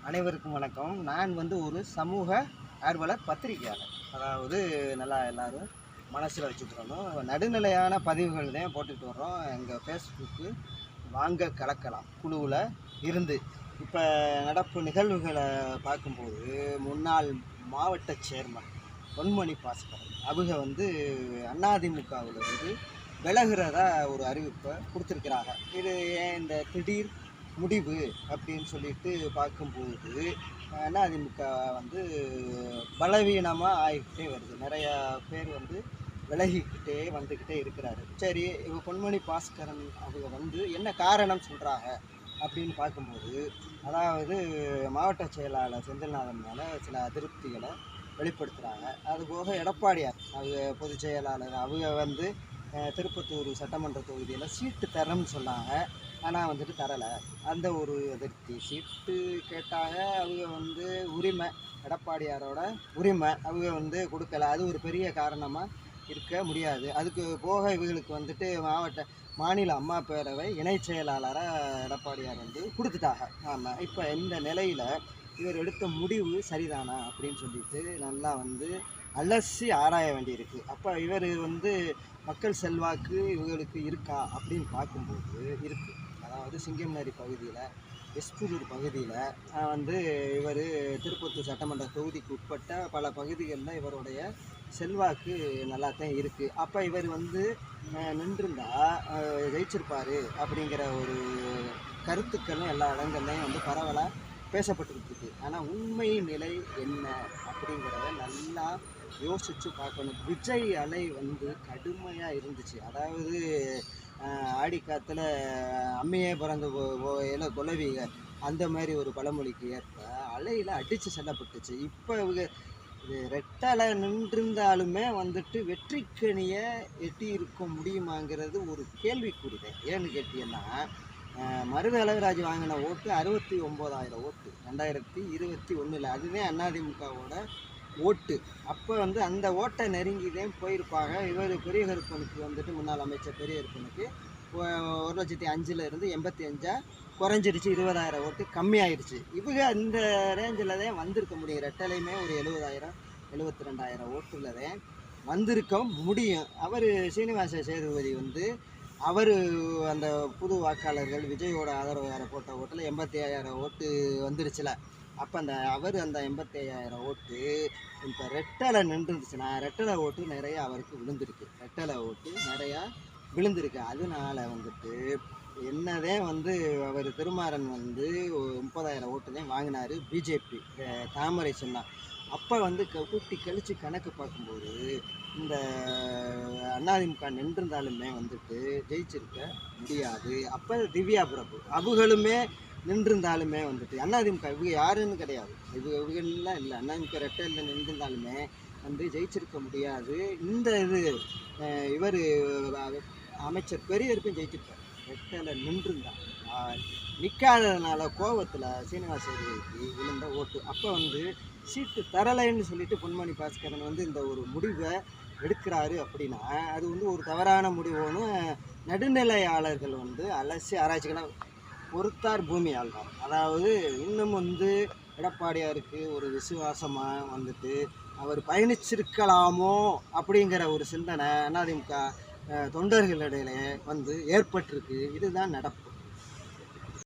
அனைவருக்கும் வணக்கம். நான் ஒரு சமூக ஆர்வலர் பத்திரிகையாளர். அதாவது நல்லா எல்லாரும் மனசில் வச்சுக்கிறணும். நடுநிலையான பதிவுகள் தான் போட்டுக்கிட்டு வர்றோம். எங்கள் ஃபேஸ்புக்கு வாங்க கலக்கலாம் குழுவில் இருந்து. இப்போ நடப்பு நிகழ்வுகளை பார்க்கும்போது முன்னாள் மாவட்ட சேர்மன் பொன்மணி பாஸ்கரன் அவங்க அதிமுகவிலிருந்து விலகிறதா ஒரு அறிவிப்பை கொடுத்துருக்குறாங்க. இது ஏன் இந்த திடீர் முடிவு அப்படின்னு சொல்லிட்டு பார்க்கும்போது அதிமுக பலவீனமாக ஆகிக்கிட்டே வருது. நிறையா பேர் விலகிக்கிட்டே வந்துக்கிட்டே இருக்கிறாரு. சரி, இவங்க பொன்மணி பாஸ்கரன் அவங்க என்ன காரணம் சொல்கிறாங்க அப்படின்னு பார்க்கும்போது, அதாவது மாவட்ட செயலாளர் செந்தில்நாதன் மேலே சில அதிருப்திகளை வெளிப்படுத்துகிறாங்க. அதுபோக எடப்பாடியார் அவங்க பொதுச் செயலாளர் அவங்க திருப்பத்தூர் சட்டமன்ற தொகுதியில் சீட்டு தரேன்னு சொன்னாங்க. ஆனால் தரலை. அந்த ஒரு அதிருப்தி. சீட்டு கேட்டாங்க. அவங்க உரிமை, எடப்பாடியாரோட உரிமை. அவங்க கொடுக்கல. அது ஒரு பெரிய காரணமாக இருக்க முடியாது. அதுக்கு போக இவங்களுக்கு மாநில அம்மா பேரவை இணை செயலாளராக எடப்பாடியார் கொடுத்துட்டாங்க. ஆமாம். இப்போ இந்த நிலையில் இவர் எடுத்த முடிவு சரிதானா அப்படின்னு சொல்லிட்டு நல்லா அலசி ஆராய வேண்டியிருக்கு. அப்போ இவர் மக்கள் செல்வாக்கு இவங்களுக்கு இருக்கா அப்படின்னு பார்க்கும்போது இருக்குது. அதாவது சிங்கம்நரி பகுதியில், எஸ்புதூர் பகுதியில் இவர் திருப்பத்தூர் சட்டமன்ற தொகுதிக்கு உட்பட்ட பல பகுதிகளில் இவருடைய செல்வாக்கு நல்லா தான் இருக்குது. அப்போ இவர் நின்றுருந்தால் ஜெயிச்சிருப்பார் அப்படிங்கிற ஒரு கருத்துக்களும் எல்லா இடங்கள்லையும் பரவலாக பேசப்பட்டுக்கிட்டு இருக்கு. ஆனால் உண்மை நிலை என்ன அப்படிங்கிறத நல்லா யோசித்து பார்க்கணும். விஜய் அலை கடுமையாக இருந்துச்சு. அதாவது ஆடிக்காத்தில் அம்மையே பிறந்து போயில குலவிக அந்த மாதிரி ஒரு பழமொழிக்கு ஏற்ப அலையில் அடித்து செல்லப்பட்டுச்சு. இப்போ இவங்க இது ரெட்டலை நின்றிருந்தாலுமே வெற்றிக்கணியை எட்டி இருக்க முடியுமாங்கிறது ஒரு கேள்விக்குறிதான். ஏன்னு கேட்டீங்கன்னா, மருது அளவிராஜ் வாங்கின ஓட்டு 69,000 ஓட்டு 2021. அதுதான் அதிமுகவோட ஓட்டு. அப்போ அந்த ஓட்டை நெருங்கிதான் போயிருப்பாங்க. இவர் பெரிய கருப்பனுக்கு முன்னாள் அமைச்சர் பெரிய கருப்பனுக்கு 1,05,000 85 குறைஞ்சிருச்சு. 20,000 ஓட்டு கம்மியாயிடுச்சு. இவங்க இந்த ரேஞ்சில் தான் வந்திருக்க முடியும். ரெட்டலையுமே ஒரு 70,000 72,000 ஓட்டில் தான் வந்திருக்க முடியும். அவர் சீனிவாச சேதுபதி அவர் அந்த புது வாக்காளர்கள் விஜயோட ஆதரவு வேறு போட்ட ஓட்டில் 85,000 ஓட்டு வந்துருச்சுல. அப்போ அந்த 85,000 ஓட்டு இப்போ ரெட்டலை நின்றுருந்துச்சுன்னா ரெட்டலை ஓட்டு நிறையா அவருக்கு விழுந்திருக்கு. ரெட்டலை ஓட்டு நிறையா விழுந்திருக்கு. அதனால என்னதே அவர் திருமாறன் 30,000 ஓட்டு தான் வாங்கினார் பிஜேபி தாமரை சின்னம். அப்போ கூட்டி கழித்து கணக்கு பார்க்கும்போது இந்த அதிமுக நின்றிருந்தாலுமே ஜெயிச்சிருக்க முடியாது. அப்போ திவ்யா பிரபு அவங்களுமே நின்றிருந்தாலுமே அதிமுக இவங்க யாருன்னு கிடையாது. இவங்கெல்லாம் இல்லை. அதிமுக ரெட்டையில் நின்றிருந்தாலுமே ஜெயிச்சிருக்க முடியாது. இந்த இவர் அமைச்சர் பெரியருக்கும் ஜெயிச்சிருக்கார். ரெட்டையில் நின்றுருந்தார். நிற்காததுனால கோபத்தில் சீனிவாசருக்கு விழுந்த ஓட்டு. அப்போ சீட்டு தரலைன்னு சொல்லிட்டு பொன்மணி பாஸ்கரன் இந்த ஒரு முடிவை எடுக்கிறாரு அப்படின்னா அது ஒரு தவறான முடிவுன்னு நடுநிலையாளர்கள் அலசி ஆராய்ச்சிக்கலாம். பொறுத்தார் பூமி ஆள்வார். அதாவது இன்னும் எடப்பாடியாருக்கு ஒரு விசுவாசமாக அவர் பயணிச்சிருக்கலாமோ அப்படிங்கிற ஒரு சிந்தனை அதிமுக தொண்டர்களிடையிலே ஏற்பட்டிருக்கு. இதுதான் நடப்பு.